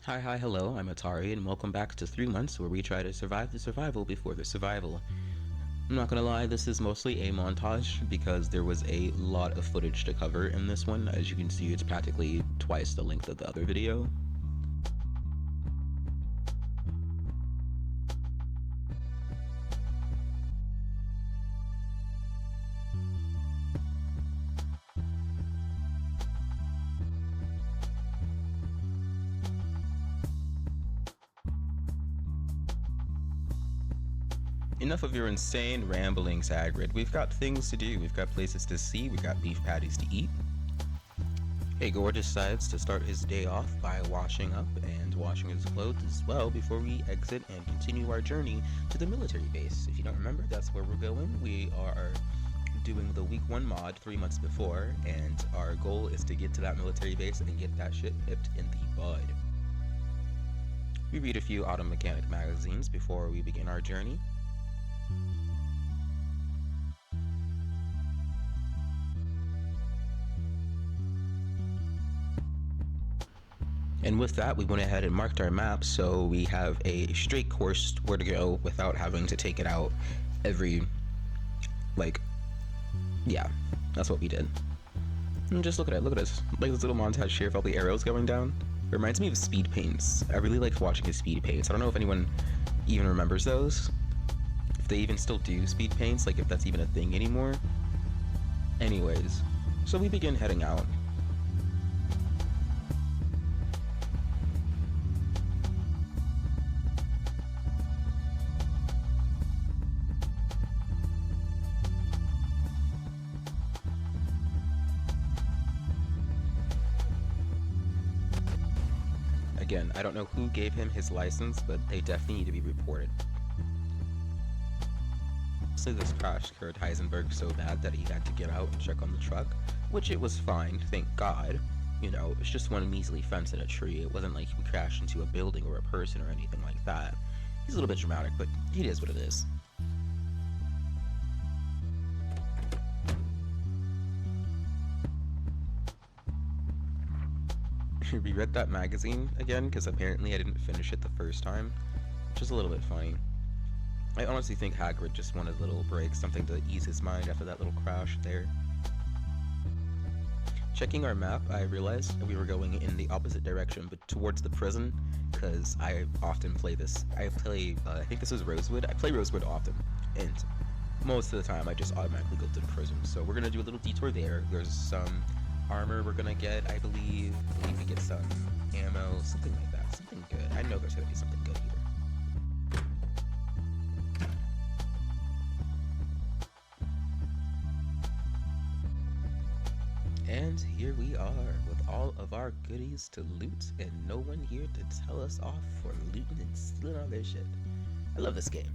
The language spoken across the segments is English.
Hi, hello, I'm Atari, and welcome back to 3 months where we try to survive the survival before the survival. I'm not gonna lie, this is mostly a montage because there was a lot of footage to cover in this one. As you can see, it's practically twice the length of the other video. Enough of your insane ramblings, Hagrid. We've got things to do, we've got places to see, we've got beef patties to eat. Hagoth decides to start his day off by washing up and washing his clothes as well before we exit and continue our journey to the military base. If you don't remember, that's where we're going. We are doing the week 1 mod 3 months before, and our goal is to get to that military base and get that shit nipped in the bud. We read a few auto mechanic magazines before we begin our journey. And with that, we went ahead and marked our map, so we have a straight course where to go without having to take it out every, yeah, that's what we did. And just look at it, look at this, like this little montage here of all the arrows going down. It reminds me of speed paints. I really liked watching his speed paints. I don't know if anyone even remembers those. If they even still do speed paints, like if that's even a thing anymore. Anyways, so we begin heading out. Again, I don't know who gave him his license, but they definitely need to be reported. So this crash scared Heisenberg so bad that he had to get out and check on the truck, which it was fine, thank God. You know, it was just one measly fence in a tree. It wasn't like we crashed into a building or a person or anything like that. He's a little bit dramatic, but it is what it is. We read that magazine again, because apparently I didn't finish it the first time, which is a little bit funny. I honestly think Hagrid just wanted a little break, something to ease his mind after that little crash there. Checking our map, I realized we were going in the opposite direction, but towards the prison, because I often play this. I think this is Rosewood. I play Rosewood often, and most of the time I just automatically go to the prison. So we're gonna do a little detour there. There's some armor we're gonna get, I believe we get some ammo, something like that, something good. I know there's gonna be something good here. And here we are, with all of our goodies to loot, and no one here to tell us off for looting and stealing all their shit. I love this game.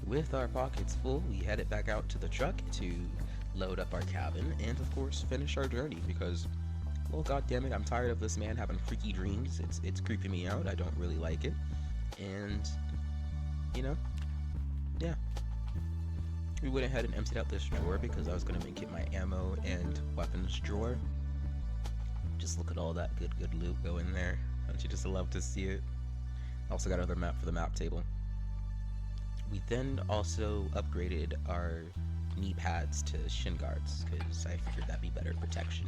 With our pockets full, we headed back out to the truck to load up our cabin and, of course, finish our journey because, well, goddammit, I'm tired of this man having freaky dreams. It's creeping me out. I don't really like it. And, you know, yeah. We went ahead and emptied out this drawer because I was going to make it my ammo and weapons drawer. Just look at all that good loot go in there. Don't you just love to see it? Also got another map for the map table. We then also upgraded our knee pads to shin guards, because I figured that'd be better protection.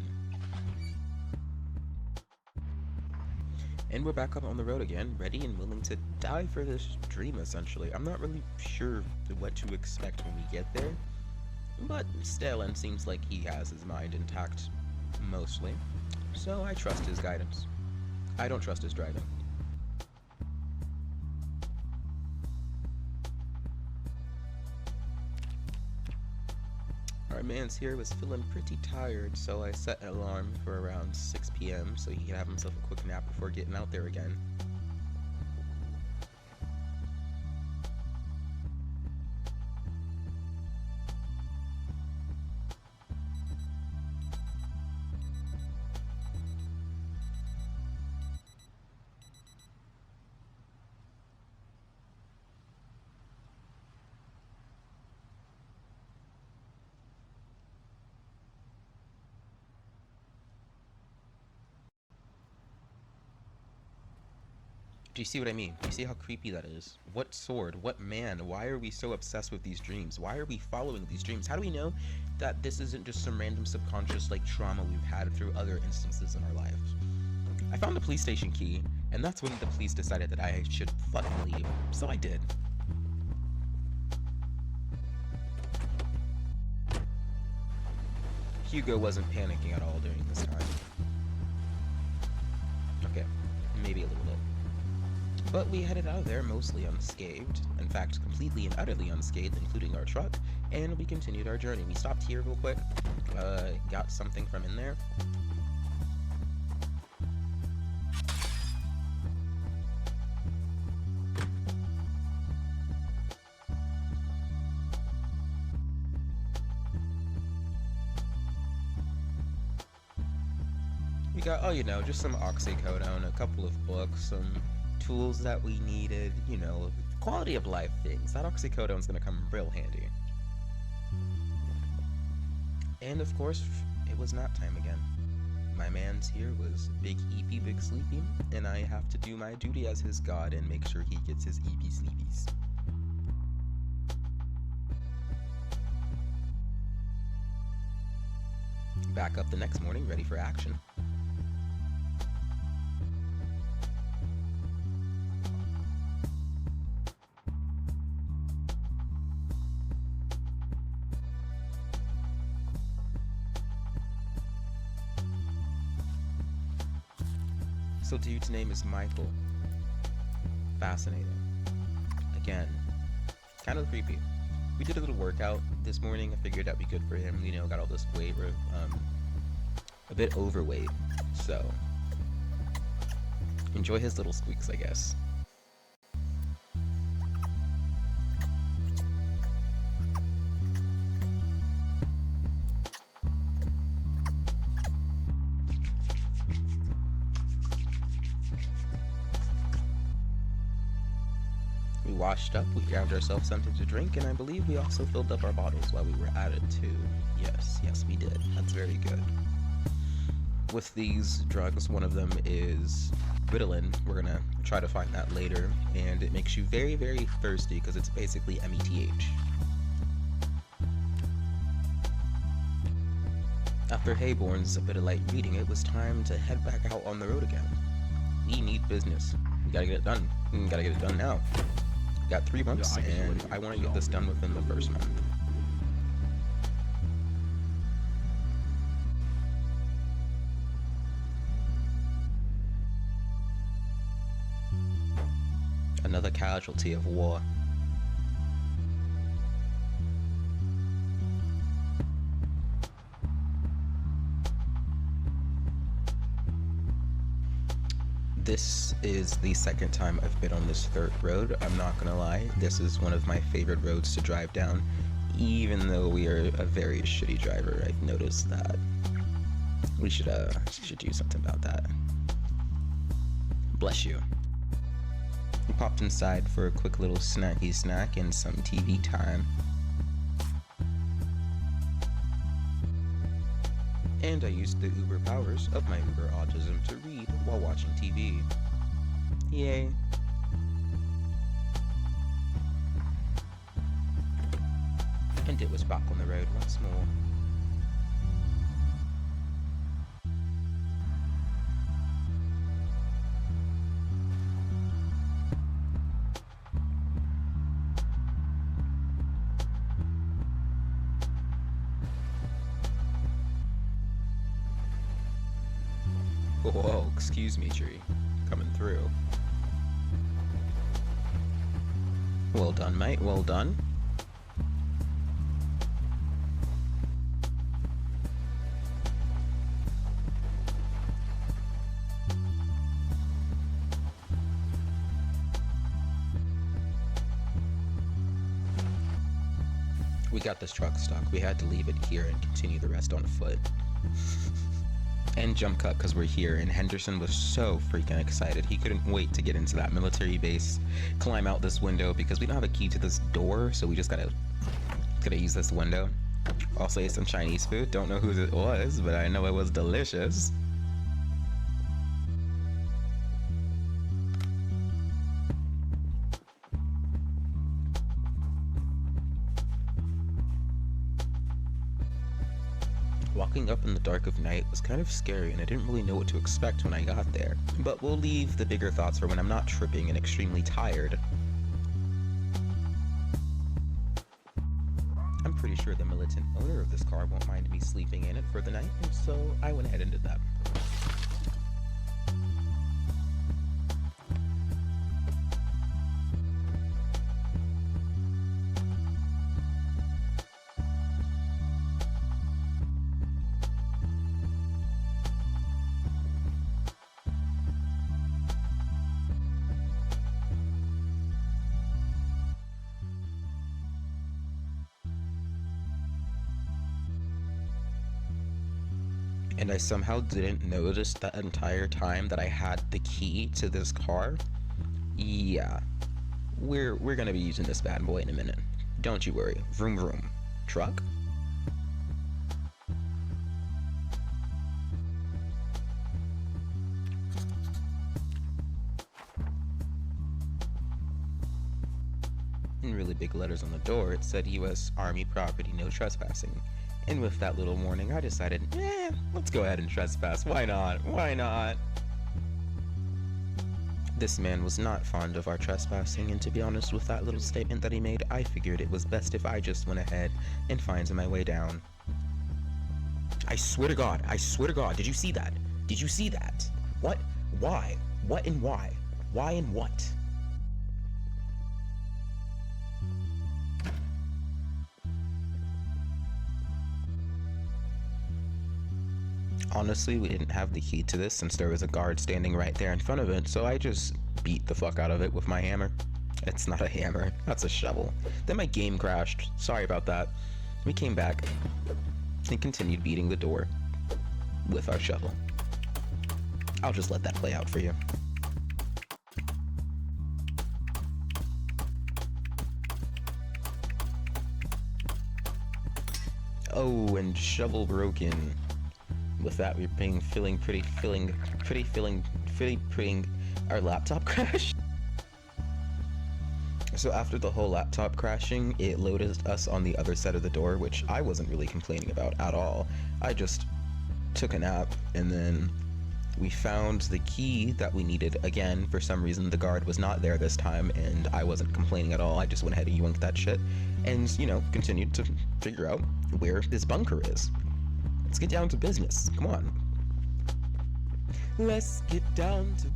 And we're back up on the road again, ready and willing to die for this dream, essentially. I'm not really sure what to expect when we get there, but Stalin seems like he has his mind intact, mostly, so I trust his guidance. I don't trust his driving. Our man's here was feeling pretty tired, so I set an alarm for around 6 p.m. so he could have himself a quick nap before getting out there again. Do you see what I mean? Do you see how creepy that is? What sword? What man? Why are we so obsessed with these dreams? Why are we following these dreams? How do we know that this isn't just some random subconscious like trauma we've had through other instances in our lives? I found a police station key, and that's when the police decided that I should fucking leave. So I did. Hugo wasn't panicking at all during this time. Okay, maybe a little bit. But we headed out of there mostly unscathed. In fact, completely and utterly unscathed, including our truck, and we continued our journey. We stopped here real quick, got something from in there. We got, oh, you know, just some oxycodone, a couple of books, some tools that we needed, you know, quality of life things. That oxycodone's gonna come real handy. And of course, it was nap time again. My man's here was Big Eepy, Big Sleepy, and I have to do my duty as his god and make sure he gets his Eepy Sleepies. Back up the next morning, ready for action. So dude's name is Micheal. Fascinating. Again, kind of creepy. We did a little workout this morning. I figured that'd be good for him. You know, got all this weight. We're a bit overweight. So enjoy his little squeaks, I guess. We washed up, we grabbed ourselves something to drink, and I believe we also filled up our bottles while we were at it too. Yes, we did. That's very good. With these drugs, one of them is Ritalin. We're gonna try to find that later, and it makes you very, very thirsty because it's basically METH. After Hayborn's a bit of light reading, it was time to head back out on the road again. We need business. We gotta get it done. We gotta get it done now. We got 3 months, and I want to get this done within the first month. Another casualty of war. This is the second time I've been on this dirt road. I'm not gonna lie, this is one of my favorite roads to drive down. Even though we are a very shitty driver, I've noticed that. We should do something about that. Bless you. We popped inside for a quick little snacky snack and some TV time. And I used the Uber powers of my Uber autism to read while watching TV. Yay. And it was back on the road once more. Whoa, excuse me, tree. Coming through. Well done, mate, well done. We got this truck stuck. We had to leave it here and continue the rest on foot. And jump cut because we're here, and Henderson was so freaking excited. He couldn't wait to get into that military base, climb out this window because we don't have a key to this door, so we just gotta use this window. Also ate some Chinese food. Don't know whose it was, but I know it was delicious. Walking up in the dark of night was kind of scary, and I didn't really know what to expect when I got there. But we'll leave the bigger thoughts for when I'm not tripping and extremely tired. I'm pretty sure the militant owner of this car won't mind me sleeping in it for the night, and so I went ahead and did that. And I somehow didn't notice that entire time that I had the key to this car. Yeah, we're gonna be using this bad boy in a minute. Don't you worry. Vroom vroom. Truck? In really big letters on the door, it said U.S. Army property, no trespassing. And with that little warning, I decided, let's go ahead and trespass. Why not? Why not? This man was not fond of our trespassing, and to be honest with that little statement that he made, I figured it was best if I just went ahead and finds my way down. I swear to God, did you see that? Did you see that? What? Why? What and why? Why and what? Honestly, we didn't have the key to this since there was a guard standing right there in front of it, so I just beat the fuck out of it with my hammer. It's not a hammer, that's a shovel. Then my game crashed. Sorry about that. We came back and continued beating the door with our shovel. I'll just let that play out for you. Oh, and shovel broken. With that, we're feeling our laptop crashed. So after the whole laptop crashing, it loaded us on the other side of the door, which I wasn't really complaining about at all. I just took a nap, and then we found the key that we needed again. For some reason, the guard was not there this time, and I wasn't complaining at all. I just went ahead and yoinked that shit, and, continued to figure out where this bunker is. Let's get down to business. Come on. Let's get down to...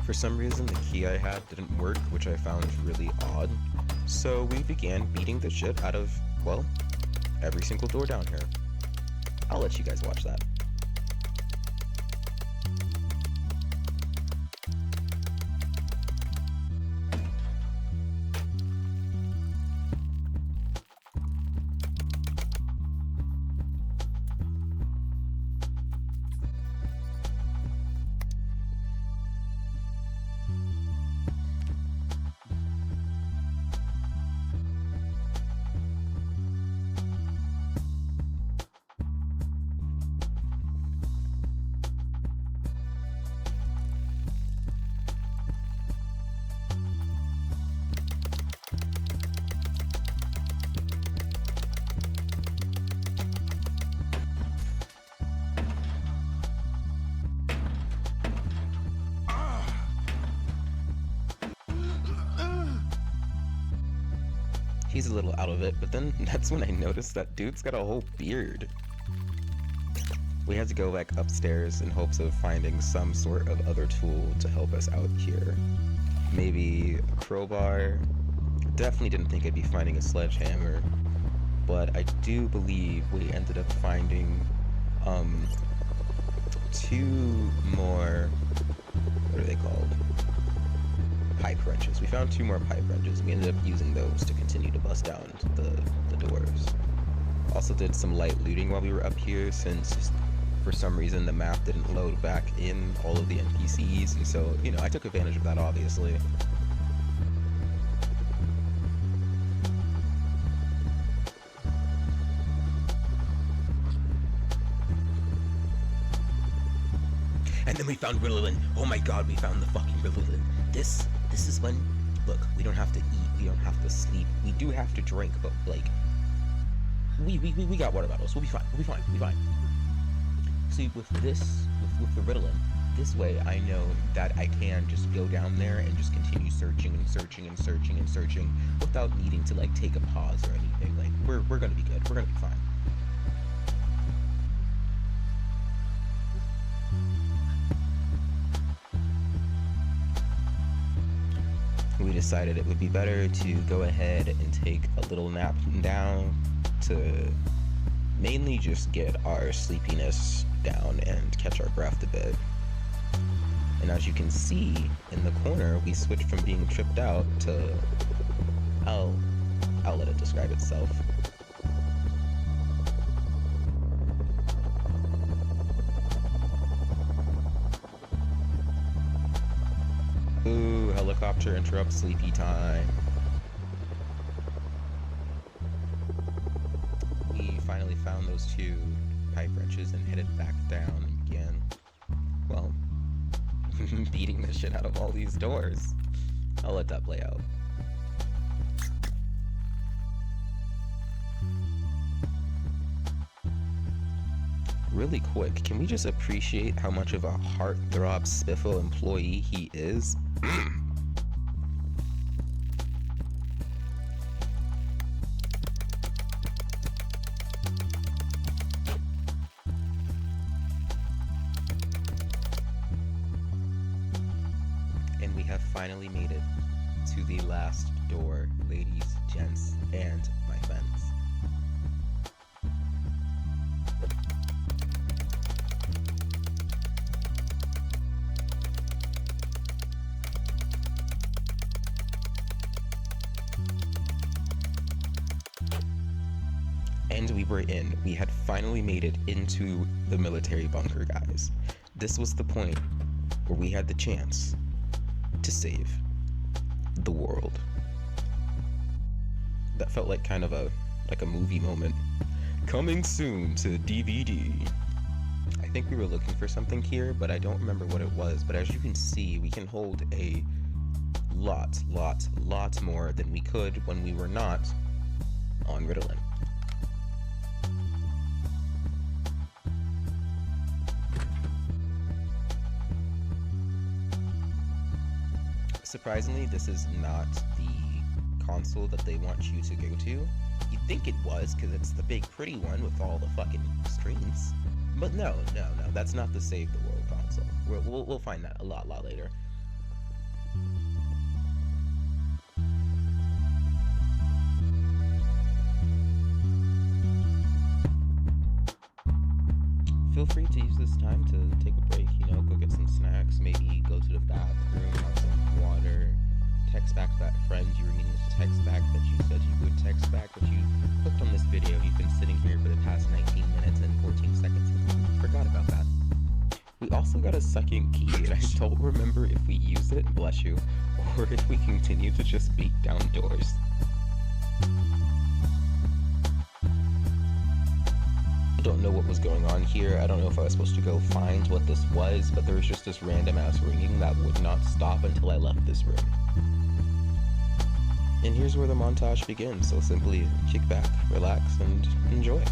For some reason, the key I had didn't work, which I found really odd. So we began beating the shit out of, well, every single door down here. I'll let you guys watch that. He's a little out of it, but then that's when I noticed that dude's got a whole beard. We had to go back upstairs in hopes of finding some sort of other tool to help us out here. Maybe a crowbar. Definitely didn't think I'd be finding a sledgehammer, but I do believe we ended up finding two more, what are they called? Pipe wrenches. We found two more pipe wrenches. We ended up using those to continue to bust down the doors. Also did some light looting while we were up here, since for some reason the map didn't load back in all of the NPCs, and so, you know, I took advantage of that, obviously. And then we found Ritalin. Oh my god, we found the fucking Ritalin. This is when, look, we don't have to eat, we don't have to sleep, we do have to drink, but like, we got water bottles. We'll be fine. See, with this, with the Ritalin, this way I know that I can just go down there and just continue searching without needing to like take a pause or anything. Like, we're gonna be good. We're gonna be fine. We decided it would be better to go ahead and take a little nap down to mainly just get our sleepiness down and catch our breath a bit. And as you can see in the corner, we switched from being tripped out to, I'll let it describe itself. Ooh, helicopter interrupts sleepy time. We finally found those two pipe wrenches and headed back down again. Well, beating the shit out of all these doors. I'll let that play out. Really quick, can we just appreciate how much of a heartthrob spiffle employee he is? And we have finally made it to the last door, ladies, gents, and my friends. And we were in. We had finally made it into the military bunker, guys. This was the point where we had the chance to save the world. That felt like kind of a movie moment. Coming soon to DVD. I think we were looking for something here, but I don't remember what it was. But as you can see, we can hold a lot more than we could when we were not on Ritalin. Surprisingly, this is not the console that they want you to go to. You'd think it was, because it's the big pretty one with all the fucking screens. But no, that's not the Save the World console. We'll find that a lot later. Feel free to use this time to take a break, go get some snacks, maybe go to the bathroom, have some water, text back that friend you were meaning to text back that you said you would text back, but you clicked on this video and you've been sitting here for the past 19 minutes and 14 seconds and forgot about that. We also got a second key, and I don't remember if we use it, bless you, or if we continue to just beat down doors. I don't know what was going on here. I don't know if I was supposed to go find what this was, but there was just this random ass ringing that would not stop until I left this room. And here's where the montage begins, so simply kick back, relax, and enjoy.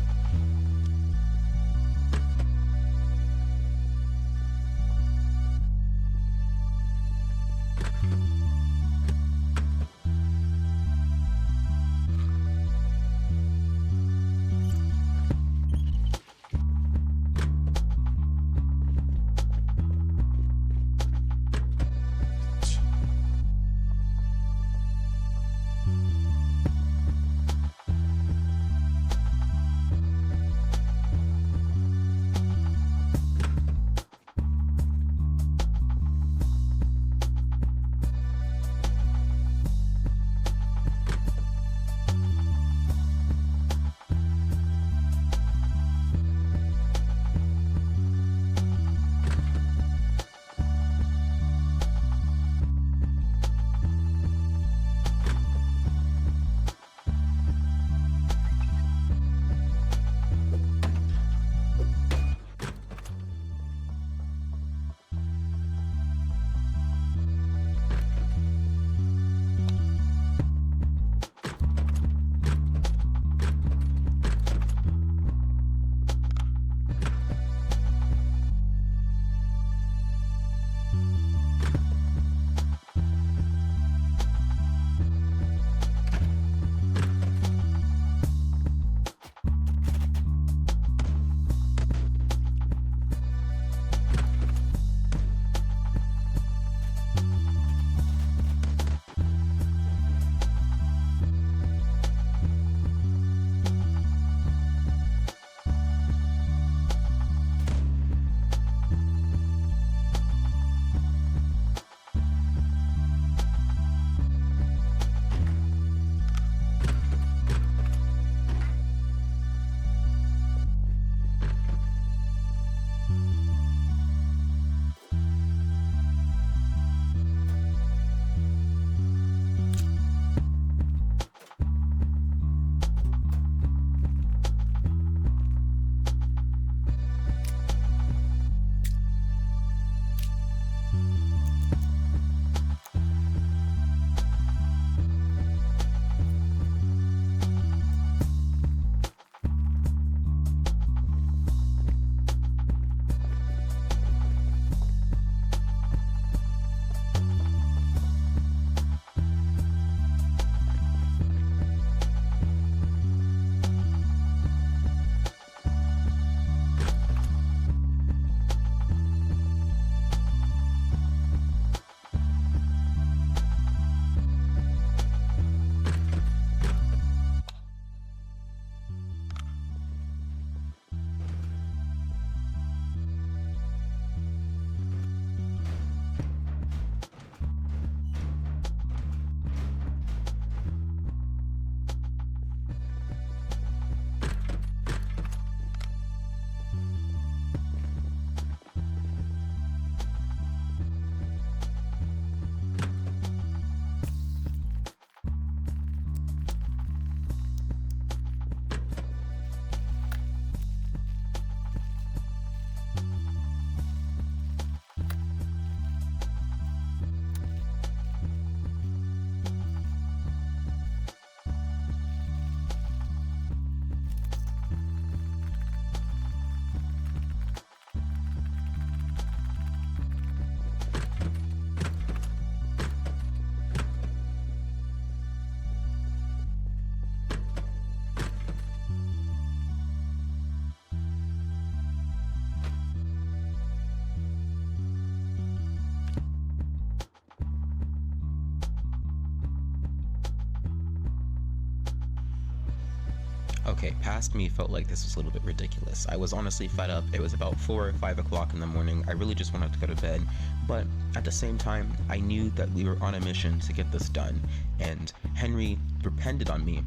Okay, past me felt like this was a little bit ridiculous. I was honestly fed up. It was about 4 or 5 o'clock in the morning. I really just wanted to go to bed. But at the same time, I knew that we were on a mission to get this done. And Henry depended on me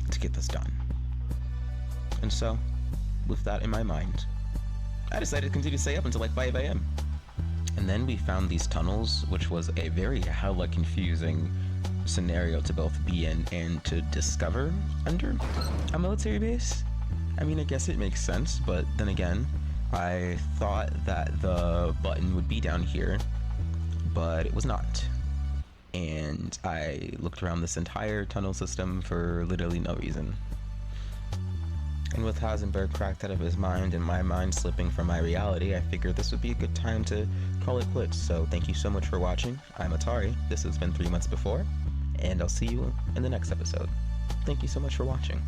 to get this done. And so, with that in my mind, I decided to continue to stay up until like 5 a.m. And then we found these tunnels, which was a very hella confusing scenario to both be in and to discover under a military base. I mean, I guess it makes sense, but then again, I thought that the button would be down here, but it was not. And I looked around this entire tunnel system for literally no reason. And with Heisenberg cracked out of his mind and my mind slipping from my reality, I figured this would be a good time to call it quits. So thank you so much for watching. I'm Atari. This has been 3 months before, and I'll see you in the next episode. Thank you so much for watching.